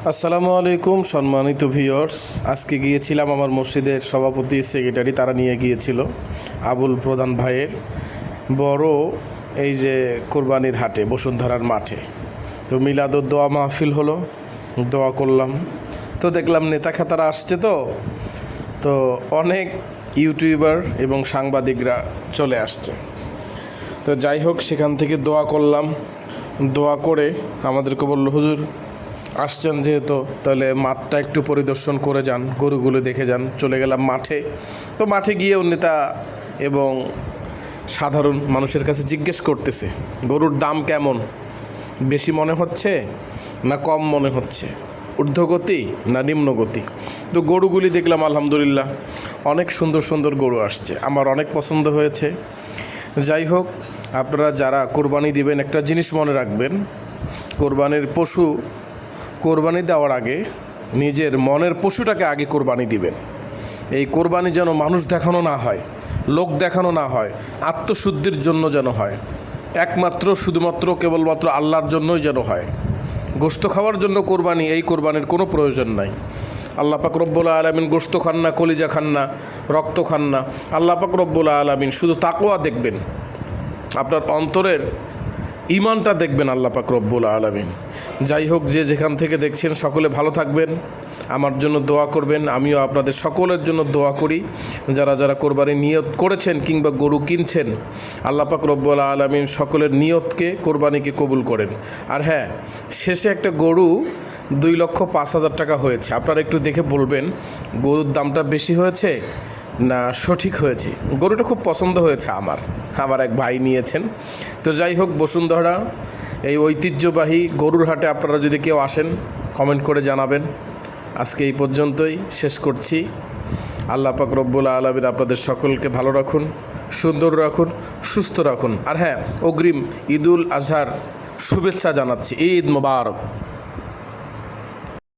আসসালামু আলাইকুম সম্মানিত ভিউয়ার্স। আজকে গিয়েছিলাম আমার মসজিদের সভাপতি সেক্রেটারি, তারা নিয়ে গিয়েছিল আবুল প্রধান ভাইয়ের বড় এই যে কোরবানির হাটে বসুন্ধরার মাঠে। তো মিলাদ ও দোয়া মাহফিল হলো, দোয়া করলাম। তো দেখলাম নেতা খাতারা আসছে, তো অনেক ইউটিউবার এবং সাংবাদিকরা চলে আসছে। তো যাই হোক, সেখান থেকে দোয়া করলাম। দোয়া করে আমাদেরকে বলল, হুজুর আসছেন যেহেতু তাহলে মাঠটা একটু পরিদর্শন করে যান, গরুগুলো দেখে যান। চলে গেলাম মাঠে। তো মাঠে গিয়েও নেতা এবং সাধারণ মানুষের কাছে জিজ্ঞেস করতেছে, গরুর দাম কেমন, বেশি মনে হচ্ছে না কম মনে হচ্ছে, ঊর্ধ্বগতি না নিম্নগতি। তো গরুগুলি দেখলাম আলহামদুলিল্লাহ অনেক সুন্দর সুন্দর গরু আসছে, আমার অনেক পছন্দ হয়েছে। যাই হোক, আপনারা যারা কোরবানি দিবেন একটা জিনিস মনে রাখবেন, কোরবানির পশু কোরবানি দেওয়ার আগে নিজের মনের পশুটাকে আগে কোরবানি দিবেন। এই কোরবানি যেন মানুষ দেখানো না হয়, লোক দেখানো না হয়, আত্মশুদ্ধির জন্য যেন হয়, একমাত্র শুধুমাত্র কেবলমাত্র আল্লাহর জন্যই যেন হয়। গোশত খাওয়ার জন্য কোরবানি, এই কোরবানির কোনো প্রয়োজন নাই। আল্লাহ পাক রব্বুল আলামিন গোশত খান না, কলিজা খান না, রক্ত খান না। আল্লাহ পাক রব্বুল আলামিন শুধু তাকওয়া দেখবেন, আপনার অন্তরের ঈমানটা দেখবেন আল্লাহ পাক রব্বুল আলামিন। যাই হোক, যে যেখান থেকে দেখছেন সকলে ভালো থাকবেন, আমার জন্য দোয়া করবেন। আমিও আপনাদের সকলের জন্য দোয়া করি। যারা যারা কোরবানি নিয়ত করেছেন কিংবা গরু কিনছেন, আল্লাহ পাক রব্বুল আলামিন সকলের নিয়তকে, কোরবানিকে কবুল করেন। আর হ্যাঁ, শেষে একটা গরু 2,05,000 টাকা হয়েছে। আপনারা একটু দেখে বলবেন গরুর দামটা বেশি হয়েছে না সঠিক হয়েছে। গরুটা খুব পছন্দ হয়েছে আমার এক ভাই নিয়েছেন। তো যাই হোক, বসুন্ধরা এই ঐতিহ্যবাহী গরুর হাটে আপনারা যদি কেউ আসেন, কমেন্ট করে জানাবেন। আজকে এই পর্যন্তই শেষ করছি। আল্লাহ পাক রব্বুল আলামিন আপনাদের সকলকে ভালো রাখুন, সুন্দর রাখুন, সুস্থ রাখুন। আর হ্যাঁ, অগ্রিম ঈদুল আজহার শুভেচ্ছা জানাচ্ছি। ঈদ মোবারক।